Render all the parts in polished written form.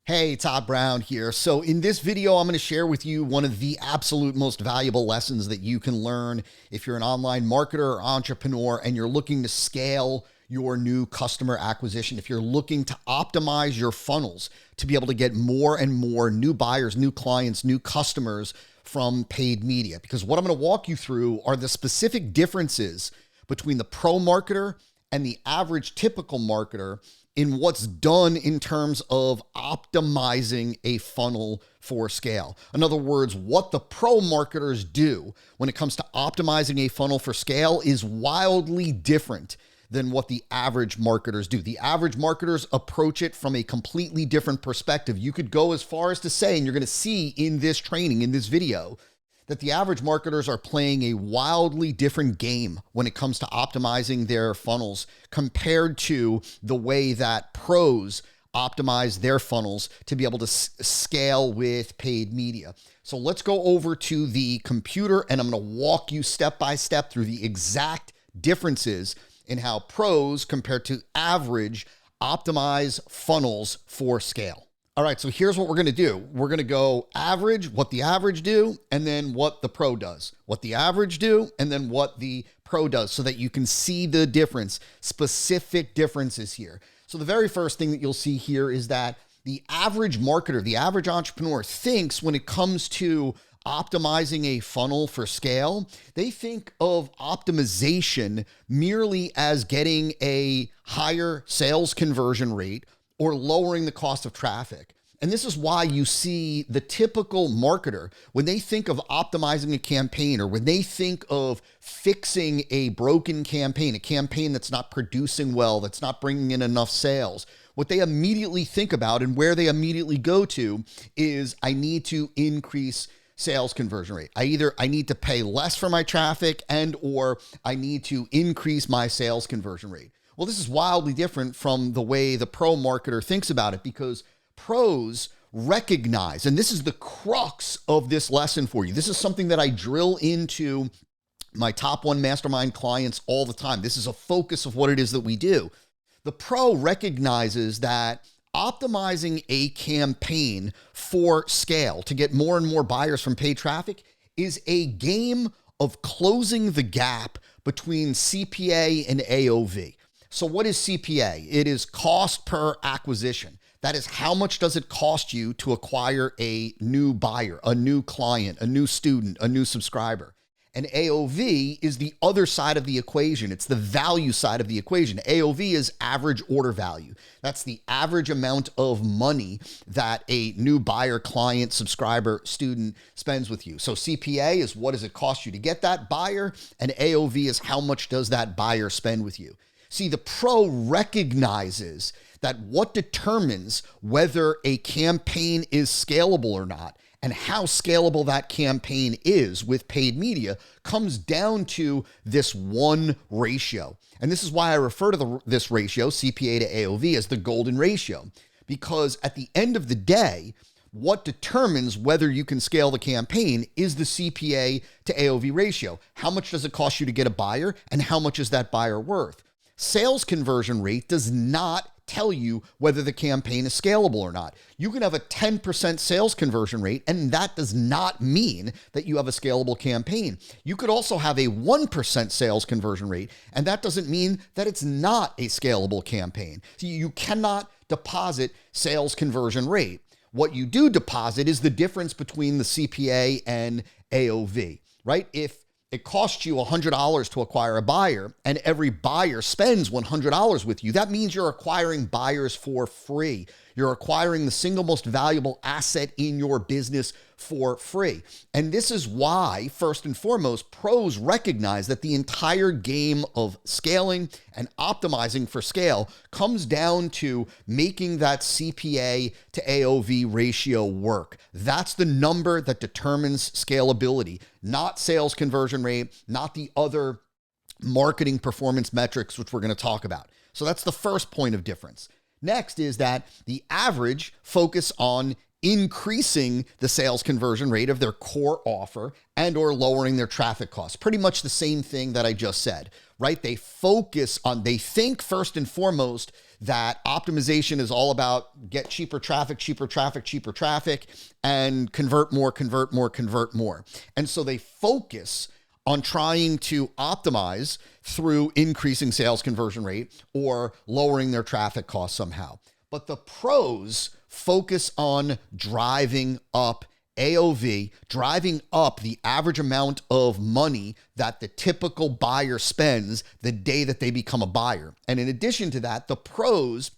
Hey, Todd Brown here. So in this video, I'm going to share with you one of the absolute most valuable lessons that you can learn if you're an online marketer or entrepreneur and you're looking to scale your new customer acquisition. If you're looking to optimize your funnels to be able to get more and more new buyers, new clients, new customers from paid media. Because what I'm going to walk you through are the specific differences between the pro marketer and the average typical marketer in what's done in terms of optimizing a funnel for scale. In other words, what the pro marketers do when it comes to optimizing a funnel for scale is wildly different than what the average marketers do. The average marketers approach it from a completely different perspective. You could go as far as to say, and you're going to see in this training, in this video, that the average marketers are playing a wildly different game when it comes to optimizing their funnels compared to the way that pros optimize their funnels to be able to scale with paid media. So let's go over to the computer and I'm going to walk you step by step through the exact differences in how pros compared to average optimize funnels for scale. All right, so here's what we're going to do. We're going to go average, what the average do, and then what the pro does. What the average do, and then what the pro does, so that you can see the difference, specific differences here. So the very first thing that you'll see here is that the average marketer, the average entrepreneur thinks when it comes to optimizing a funnel for scale, they think of optimization merely as getting a higher sales conversion rate or lowering the cost of traffic. And this is why you see the typical marketer, when they think of optimizing a campaign or when they think of fixing a broken campaign, a campaign that's not producing well, that's not bringing in enough sales, what they immediately think about and where they immediately go to is, I need to increase sales conversion rate. I need to pay less for my traffic or I need to increase my sales conversion rate. Well, this is wildly different from the way the pro marketer thinks about it, because pros recognize, and this is the crux of this lesson for you. This is something that I drill into my top one mastermind clients all the time. This is a focus of what it is that we do. The pro recognizes that optimizing a campaign for scale to get more and more buyers from paid traffic is a game of closing the gap between CPA and AOV. So what is CPA? It is cost per acquisition. That is, how much does it cost you to acquire a new buyer, a new client, a new student, a new subscriber? And AOV is the other side of the equation. It's the value side of the equation. AOV is average order value. That's the average amount of money that a new buyer, client, subscriber, student spends with you. So CPA is, what does it cost you to get that buyer? And AOV is, how much does that buyer spend with you? See, the pro recognizes that what determines whether a campaign is scalable or not and how scalable that campaign is with paid media comes down to this one ratio. And this is why I refer to this ratio, CPA to AOV, as the golden ratio, because at the end of the day, what determines whether you can scale the campaign is the CPA to AOV ratio. How much does it cost you to get a buyer, and how much is that buyer worth? Sales conversion rate does not tell you whether the campaign is scalable or not. You can have a 10% sales conversion rate, and that does not mean that you have a scalable campaign. You could also have a 1% sales conversion rate, and that doesn't mean that it's not a scalable campaign. So you cannot deposit sales conversion rate. What you do deposit is the difference between the CPA and AOV, right? If it costs you $100 to acquire a buyer and every buyer spends $100 with you, that means you're acquiring buyers for free. You're acquiring the single most valuable asset in your business for free. And this is why, first and foremost, pros recognize that the entire game of scaling and optimizing for scale comes down to making that CPA to AOV ratio work. That's the number that determines scalability, not sales conversion rate, not the other marketing performance metrics, which we're going to talk about. So that's the first point of difference. Next is that the average focus on increasing the sales conversion rate of their core offer and or lowering their traffic costs. Pretty much the same thing that I just said, right? They think first and foremost that optimization is all about get cheaper traffic, and convert more, convert more, convert more. And so they focus on trying to optimize through increasing sales conversion rate or lowering their traffic costs somehow. But the pros focus on driving up AOV, driving up the average amount of money that the typical buyer spends the day that they become a buyer. And in addition to that, the pros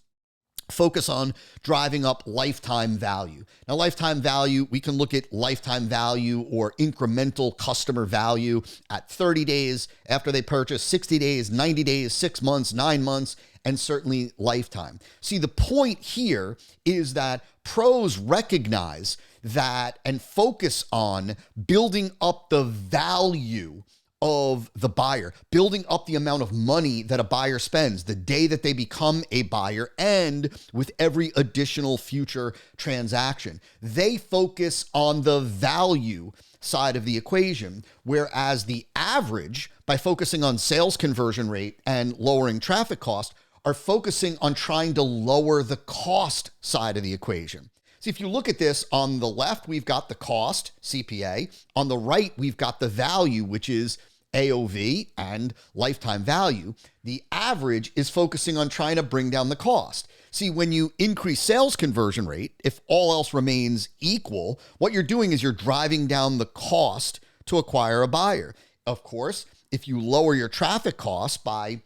focus on driving up lifetime value. Now, lifetime value, we can look at lifetime value or incremental customer value at 30 days after they purchase, 60 days, 90 days, 6 months, 9 months, and certainly lifetime. See, the point here is that pros recognize that and focus on building up the value of the buyer, building up the amount of money that a buyer spends the day that they become a buyer and with every additional future transaction. They focus on the value side of the equation, whereas the average, by focusing on sales conversion rate and lowering traffic cost, are focusing on trying to lower the cost side of the equation. See, if you look at this, on the left, we've got the cost, CPA. On the right, we've got the value, which is AOV and lifetime value. The average is focusing on trying to bring down the cost. See, when you increase sales conversion rate, if all else remains equal, what you're doing is you're driving down the cost to acquire a buyer. Of course, if you lower your traffic costs by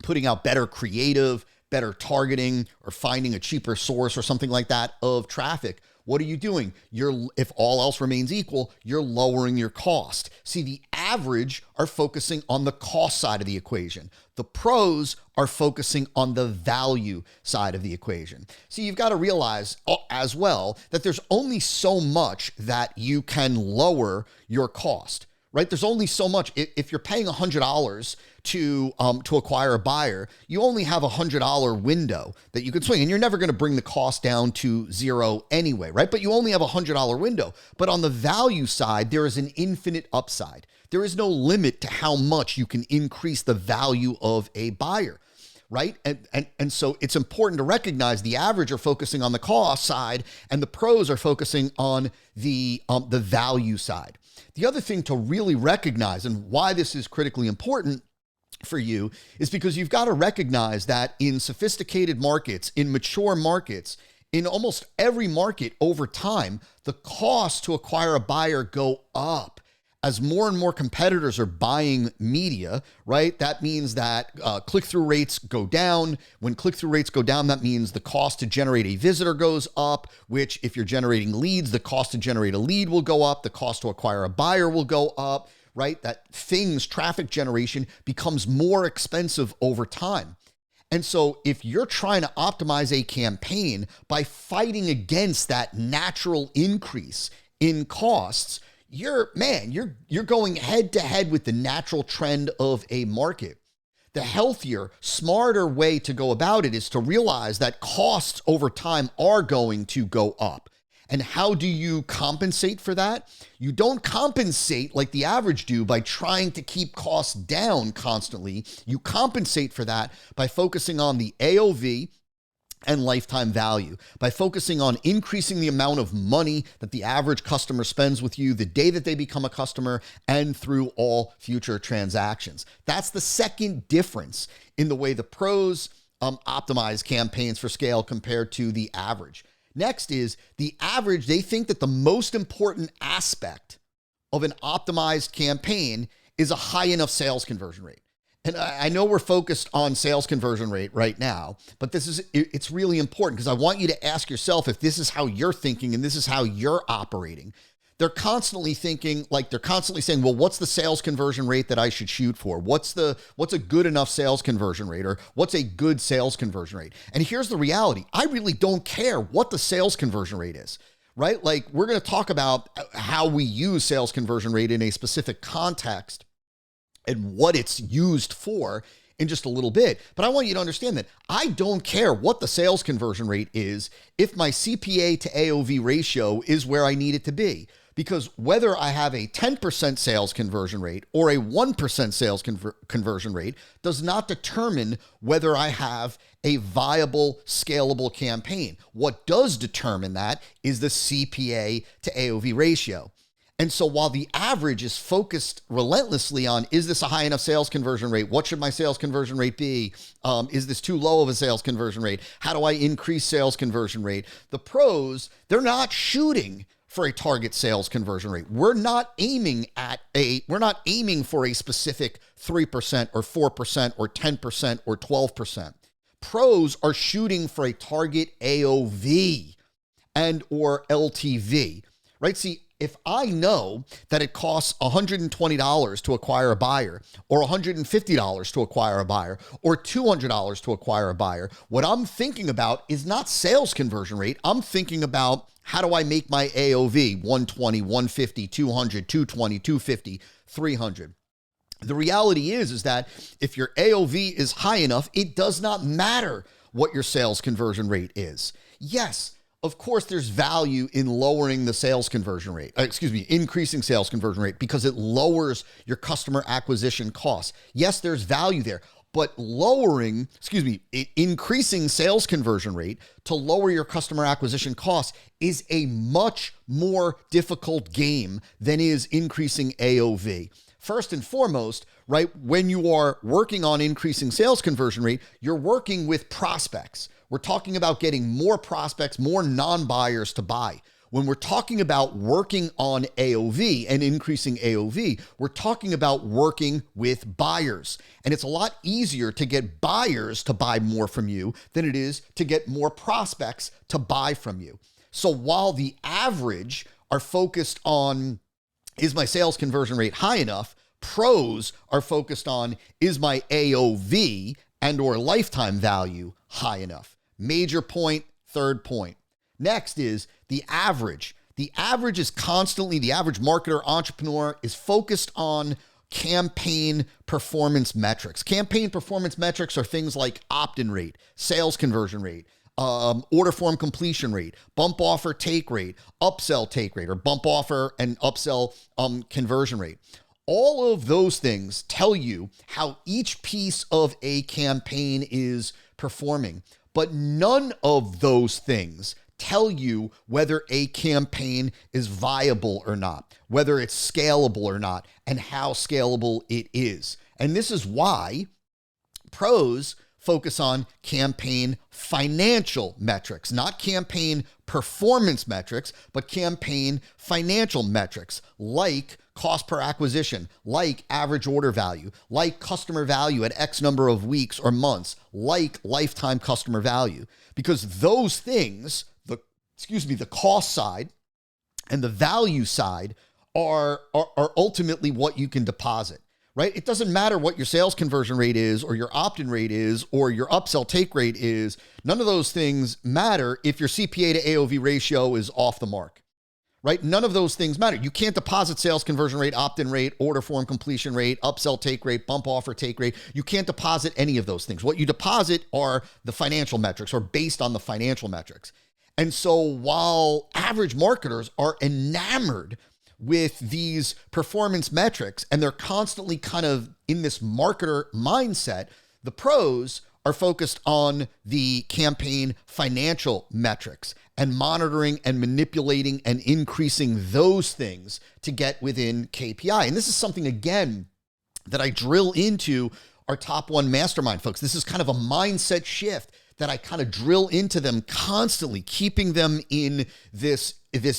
putting out better creative, better targeting, or finding a cheaper source or something like that of traffic, what are you doing? If all else remains equal, you're lowering your cost. See, the average are focusing on the cost side of the equation. The pros are focusing on the value side of the equation. See, you've got to realize as well that there's only so much that you can lower your cost, right? There's only so much. If you're paying $100 to acquire a buyer, you only have a $100 window that you can swing, and you're never going to bring the cost down to zero anyway, right? But you only have a $100 window. But on the value side, there is an infinite upside. There is no limit to how much you can increase the value of a buyer, right? And so it's important to recognize the average are focusing on the cost side, and the pros are focusing on the value side. The other thing to really recognize, and why this is critically important for you, is because you've got to recognize that in sophisticated markets, in mature markets, in almost every market over time, the cost to acquire a buyer go up. As more and more competitors are buying media, right? That means that click-through rates go down. When click-through rates go down, that means the cost to generate a visitor goes up, which if you're generating leads, the cost to generate a lead will go up. The cost to acquire a buyer will go up, right? That traffic generation becomes more expensive over time. And so if you're trying to optimize a campaign by fighting against that natural increase in costs, you're going head to head with the natural trend of a market. The healthier, smarter way to go about it is to realize that costs over time are going to go up. And how do you compensate for that? You don't compensate like the average do by trying to keep costs down constantly. You compensate for that by focusing on the AOV and lifetime value, by focusing on increasing the amount of money that the average customer spends with you the day that they become a customer and through all future transactions. That's the second difference in the way the pros optimize campaigns for scale compared to the average. Next is the average. They think that the most important aspect of an optimized campaign is a high enough sales conversion rate. And I know we're focused on sales conversion rate right now, but it's really important because I want you to ask yourself if this is how you're thinking and this is how you're operating. They're constantly thinking, like they're constantly saying, well, what's the sales conversion rate that I should shoot for? What's a good enough sales conversion rate, or what's a good sales conversion rate? And here's the reality. I really don't care what the sales conversion rate is, right? Like we're going to talk about how we use sales conversion rate in a specific context and what it's used for in just a little bit. But I want you to understand that I don't care what the sales conversion rate is if my CPA to AOV ratio is where I need it to be. because whether I have a 10% sales conversion rate or a 1% sales conversion rate does not determine whether I have a viable, scalable campaign. What does determine that is the CPA to AOV ratio. And so while the average is focused relentlessly on, is this a high enough sales conversion rate? What should my sales conversion rate be? Is this too low of a sales conversion rate? How do I increase sales conversion rate? The pros, they're not shooting for a target sales conversion rate. We're not aiming for a specific 3% or 4% or 10% or 12%. Pros are shooting for a target AOV and or LTV, right? See, if I know that it costs $120 to acquire a buyer, or $150 to acquire a buyer, or $200 to acquire a buyer, what I'm thinking about is not sales conversion rate. I'm thinking about, how do I make my AOV 120, 150, 200, 220, 250, 300? The reality is that if your AOV is high enough, it does not matter what your sales conversion rate is. Yes, of course, there's value in lowering the sales conversion rate, increasing sales conversion rate, because it lowers your customer acquisition costs. Yes, there's value there, but increasing sales conversion rate to lower your customer acquisition costs is a much more difficult game than is increasing AOV. First and foremost, right, when you are working on increasing sales conversion rate, you're working with prospects. We're talking about getting more prospects, more non-buyers to buy. When we're talking about working on AOV and increasing AOV, we're talking about working with buyers. And it's a lot easier to get buyers to buy more from you than it is to get more prospects to buy from you. So while the average are focused on, is my sales conversion rate high enough? Pros are focused on, is my AOV and or lifetime value high enough? Major point, third point. Next is the average. The average is constantly, the average marketer, entrepreneur is focused on campaign performance metrics. Campaign performance metrics are things like opt-in rate, sales conversion rate, order form completion rate, bump offer take rate, upsell take rate, or bump offer and upsell conversion rate. All of those things tell you how each piece of a campaign is performing, but none of those things tell you whether a campaign is viable or not, whether it's scalable or not, and how scalable it is. And this is why pros focus on campaign financial metrics, not campaign performance metrics, but campaign financial metrics like cost per acquisition, like average order value, like customer value at X number of weeks or months, like lifetime customer value. Because those things, the cost side and the value side are ultimately what you can deposit. Right? It doesn't matter what your sales conversion rate is, or your opt-in rate is, or your upsell take rate is. None of those things matter if your CPA to AOV ratio is off the mark, right? None of those things matter. You can't deposit sales conversion rate, opt-in rate, order form completion rate, upsell take rate, bump offer take rate. You can't deposit any of those things. What you deposit are the financial metrics, or based on the financial metrics. And so while average marketers are enamored with these performance metrics, and they're constantly kind of in this marketer mindset, the pros are focused on the campaign financial metrics and monitoring and manipulating and increasing those things to get within KPI. And this is something, again, that I drill into our top one mastermind folks. This is kind of a mindset shift that I kind of drill into them constantly, keeping them in this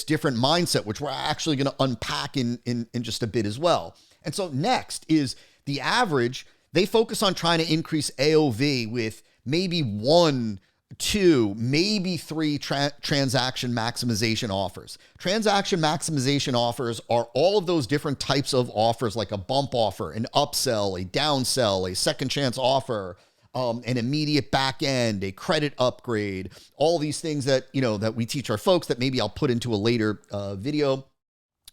different mindset, which we're actually going to unpack in just a bit as well. And so next is the average. They focus on trying to increase AOV with maybe 1, 2, maybe 3 transaction maximization offers. Transaction maximization offers are all of those different types of offers, like a bump offer, an upsell, a downsell, a second chance offer, an immediate back end, a credit upgrade, all these things that, that we teach our folks that maybe I'll put into a later video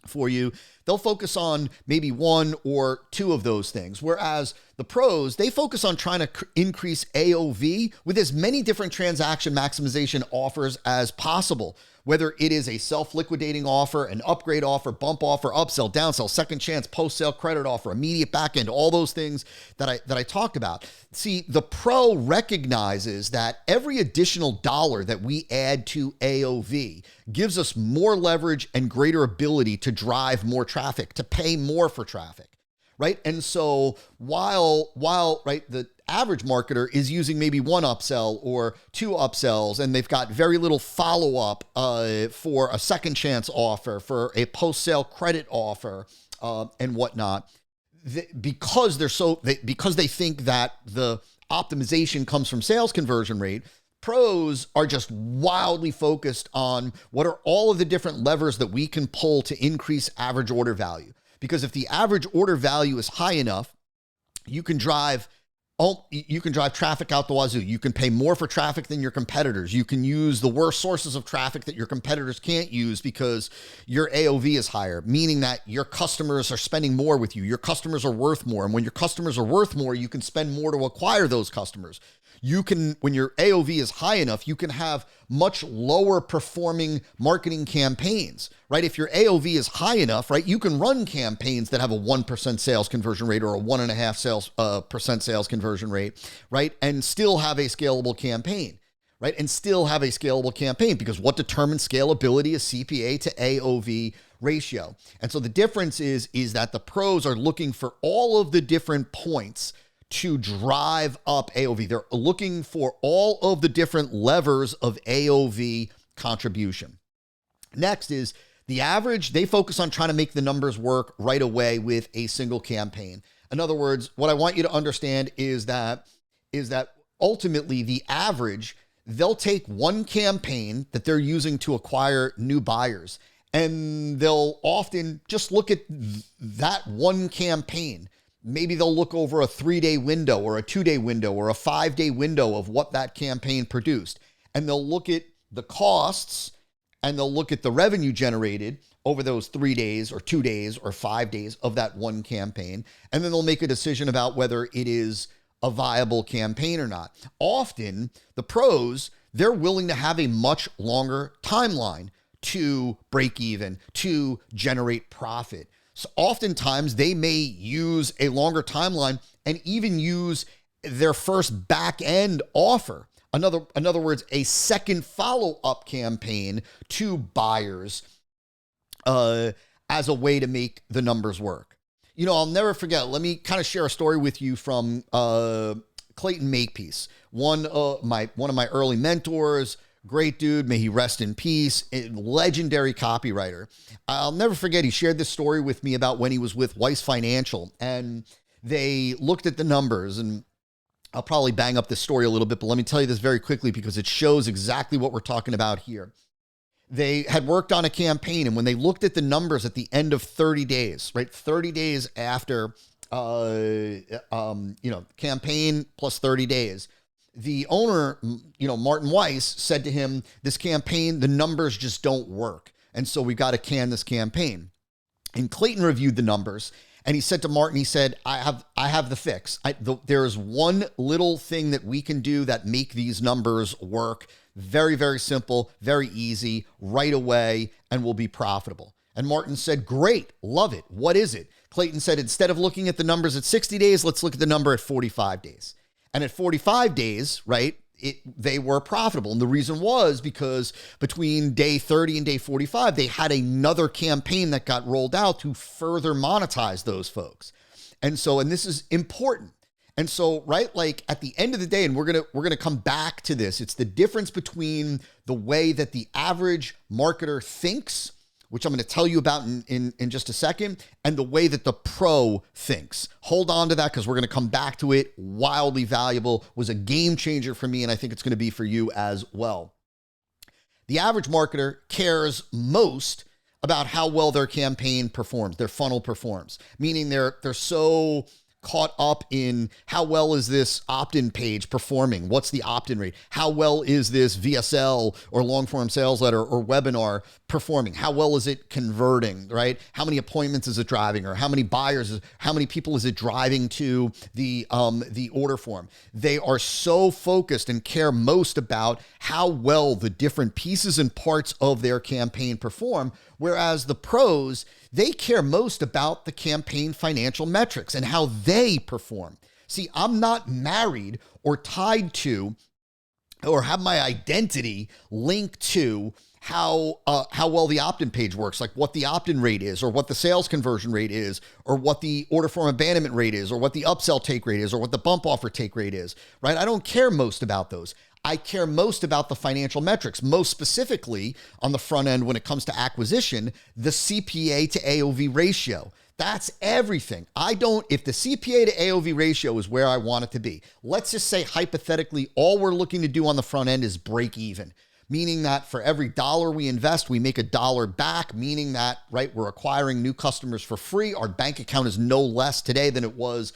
for you. They'll focus on maybe 1 or 2 of those things. Whereas the pros, they focus on trying to increase AOV with as many different transaction maximization offers as possible. whether it is a self-liquidating offer, an upgrade offer, bump offer, upsell, downsell, second chance, post-sale credit offer, immediate backend, all those things that I talked about. See, the pro recognizes that every additional dollar that we add to AOV gives us more leverage and greater ability to drive more traffic, to pay more for traffic, right? And so while right, the average marketer is using maybe one upsell or two upsells, and they've got very little follow-up for a second chance offer, for a post-sale credit offer, and whatnot, because they think that the optimization comes from sales conversion rate. Pros are just wildly focused on what are all of the different levers that we can pull to increase average order value. Because if the average order value is high enough, you can drive traffic out the wazoo. You can pay more for traffic than your competitors. You can use the worst sources of traffic that your competitors can't use because your AOV is higher, meaning that your customers are spending more with you. Your customers are worth more. And when your customers are worth more, you can spend more to acquire those customers. You can, when your AOV is high enough, you can have much lower performing marketing campaigns, right? If your AOV is high enough, right, you can run campaigns that have a 1% sales conversion rate or a 1.5% sales conversion rate, right? And still have a scalable campaign, right? And still have a scalable campaign, because what determines scalability is CPA to AOV ratio. And so the difference is that the pros are looking for all of the different points to drive up AOV. They're looking for all of the different levers of AOV contribution. Next is the average. They focus on trying to make the numbers work right away with a single campaign. In other words, what I want you to understand is that ultimately the average, they'll take one campaign that they're using to acquire new buyers, and they'll often just look at that one campaign. Maybe they'll look over a 3-day window or a 2-day window or a 5-day window of what that campaign produced. And they'll look at the costs and they'll look at the revenue generated over those 3 days or 2 days or 5 days of that one campaign. And then they'll make a decision about whether it is a viable campaign or not. Often the pros, they're willing to have a much longer timeline to break even, to generate profit. So oftentimes they may use a longer timeline and even use their first back end offer. In other words, a second follow-up campaign to buyers as a way to make the numbers work. You know, I'll never forget. Let me kind of share a story with you from Clayton Makepeace, one of my early mentors. Great dude, may he rest in peace, a legendary copywriter. I'll never forget, he shared this story with me about when he was with Weiss Financial, and they looked at the numbers, and I'll probably bang up this story a little bit, but let me tell you this very quickly because it shows exactly what we're talking about here. They had worked on a campaign, and when they looked at the numbers at the end of 30 days, right, 30 days after, campaign plus 30 days, the owner, Martin Weiss, said to him, this campaign, the numbers just don't work. And so we got to can this campaign. And Clayton reviewed the numbers and he said to Martin, he said, I have the fix. There is one little thing that we can do that make these numbers work. Very, very simple, very easy, right away, and we'll be profitable. And Martin said, great, love it. What is it? Clayton said, instead of looking at the numbers at 60 days, let's look at the number at 45 days. And at 45 days, right, they were profitable. And the reason was because between day 30 and day 45, they had another campaign that got rolled out to further monetize those folks. And this is important. And so, right, like at the end of the day, and we're gonna come back to this, it's the difference between the way that the average marketer thinks, which I'm going to tell you about in just a second, and the way that the pro thinks. Hold on to that because we're going to come back to it. Wildly valuable, was a game changer for me, and I think it's going to be for you as well. The average marketer cares most about how well their campaign performs, their funnel performs, meaning they're so caught up in how well is this opt-in page performing? What's the opt-in rate? How well is this VSL or long-form sales letter or webinar performing? How well is it converting, right? How many appointments is it driving, or how many buyers, how many people is it driving to the order form? They are so focused and care most about how well the different pieces and parts of their campaign perform, whereas the pros, they care most about the campaign financial metrics and how they perform. See, I'm not married or tied to or have my identity linked to how well the opt-in page works, like what the opt-in rate is, or what the sales conversion rate is, or what the order form abandonment rate is, or what the upsell take rate is, or what the bump offer take rate is, right? I don't care most about those. I care most about the financial metrics, most specifically on the front end when it comes to acquisition, the CPA to AOV ratio. That's everything. If the CPA to AOV ratio is where I want it to be, let's just say hypothetically, all we're looking to do on the front end is break even. Meaning that for every dollar we invest, we make $1 back, meaning that, right, we're acquiring new customers for free. Our bank account is no less today than it was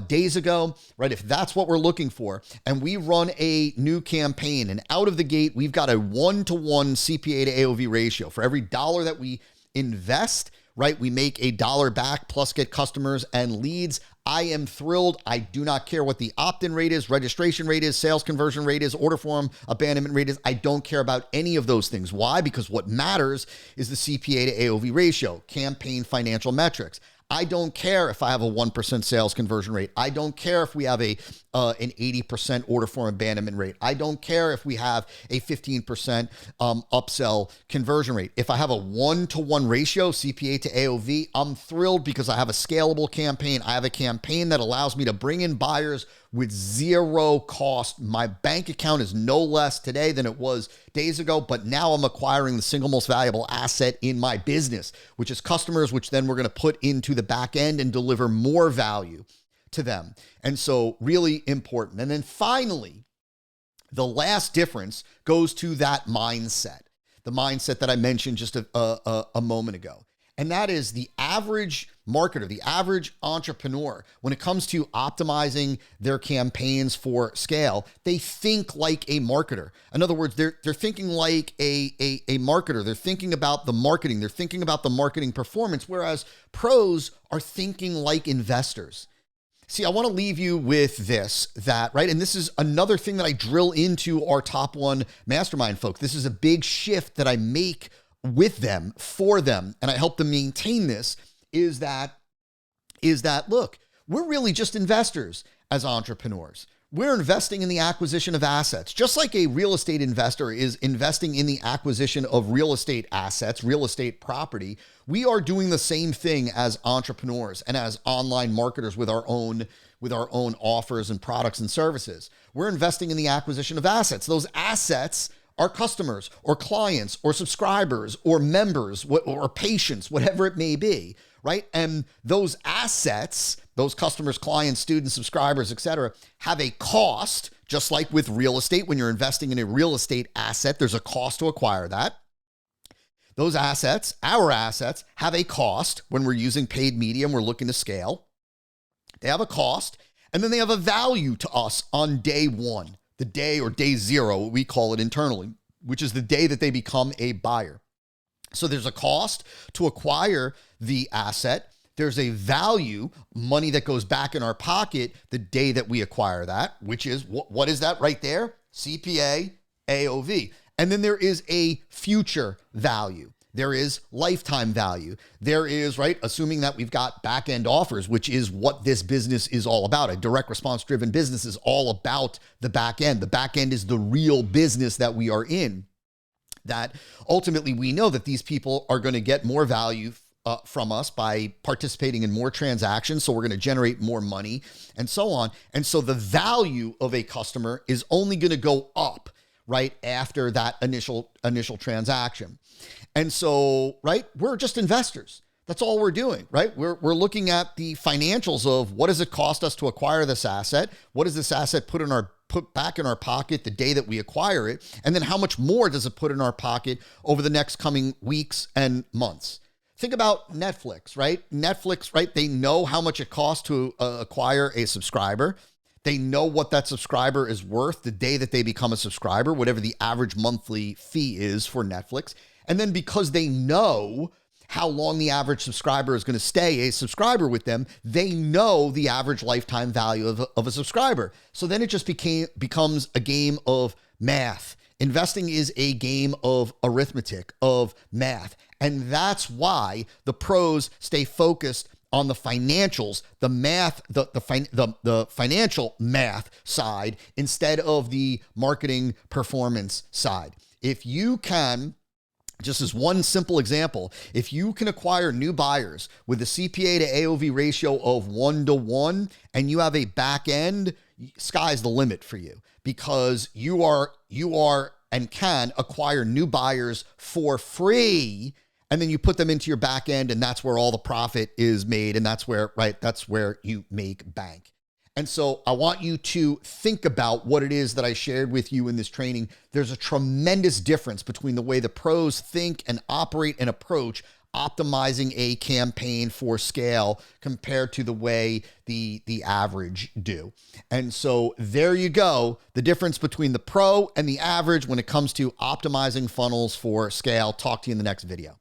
days ago, right? If that's what we're looking for, and we run a new campaign, and out of the gate, we've got a 1-to-1 CPA to AOV ratio. For every dollar that we invest, right, we make $1 back plus get customers and leads. I am thrilled. I do not care what the opt-in rate is, registration rate is, sales conversion rate is, order form abandonment rate is. I don't care about any of those things. Why? Because what matters is the CPA to AOV ratio, campaign financial metrics. I don't care if I have a 1% sales conversion rate. I don't care if we have an 80% order form abandonment rate. I don't care if we have a 15% upsell conversion rate. If I have a 1-to-1 ratio, CPA to AOV, I'm thrilled because I have a scalable campaign. I have a campaign that allows me to bring in buyers with zero cost. My bank account is no less today than it was days ago, but now I'm acquiring the single most valuable asset in my business, which is customers, which then we're going to put into the back end and deliver more value to them. And so really important. And then finally, the last difference goes to that mindset, the mindset that I mentioned just a moment ago. And that is the average marketer, the average entrepreneur, when it comes to optimizing their campaigns for scale, they think like a marketer. In other words, they're thinking like a marketer. They're thinking about the marketing. They're thinking about the marketing performance, whereas pros are thinking like investors. See, I want to leave you with this, right? And this is another thing that I drill into our top one mastermind folks. This is a big shift that I make with them, for them, and I help them maintain this, is that, look, we're really just investors as entrepreneurs. We're investing in the acquisition of assets, just like a real estate investor is investing in the acquisition of real estate assets, real estate property. We are doing the same thing as entrepreneurs and as online marketers with our own offers and products and services. We're investing in the acquisition of assets. Those assets are customers or clients or subscribers or members or patients, whatever it may be, right? And those assets, those customers, clients, students, subscribers, et cetera, have a cost, just like with real estate. When you're investing in a real estate asset, there's a cost to acquire that. Those assets, our assets, have a cost when we're using paid media and we're looking to scale. They have a cost, and then they have a value to us on day one. The day or day zero, we call it internally, which is the day that they become a buyer. So there's a cost to acquire the asset. There's a value, money that goes back in our pocket the day that we acquire that, which is, what is that right there? CPA, AOV. And then there is a future value. There is lifetime value. There is, right, assuming that we've got back-end offers, which is what this business is all about. A direct response-driven business is all about the back end. The back end is the real business that we are in. That ultimately we know that these people are going to get more value from us by participating in more transactions. So we're going to generate more money and so on. And so the value of a customer is only going to go up right after that initial transaction. And so, right, we're just investors. That's all we're doing, right? We're looking at the financials of what does it cost us to acquire this asset? What does this asset put back in our pocket the day that we acquire it? And then how much more does it put in our pocket over the next coming weeks and months? Think about Netflix, right? Netflix, right? They know how much it costs to acquire a subscriber. They know what that subscriber is worth the day that they become a subscriber, whatever the average monthly fee is for Netflix. And then because they know how long the average subscriber is going to stay a subscriber with them, they know the average lifetime value of a subscriber. So then it just becomes a game of math. Investing is a game of arithmetic, of math. And that's why the pros stay focused on the financials, the math, the financial math side instead of the marketing performance side. If you can, just as one simple example, if you can acquire new buyers with a CPA to AOV ratio of 1-to-1 and you have a back end, sky's the limit for you, because you are and can acquire new buyers for free. And then you put them into your back end, and that's where all the profit is made. And that's where, right, that's where you make bank. And so I want you to think about what it is that I shared with you in this training. There's a tremendous difference between the way the pros think and operate and approach optimizing a campaign for scale compared to the way the average do. And so there you go, the difference between the pro and the average when it comes to optimizing funnels for scale. Talk to you in the next video.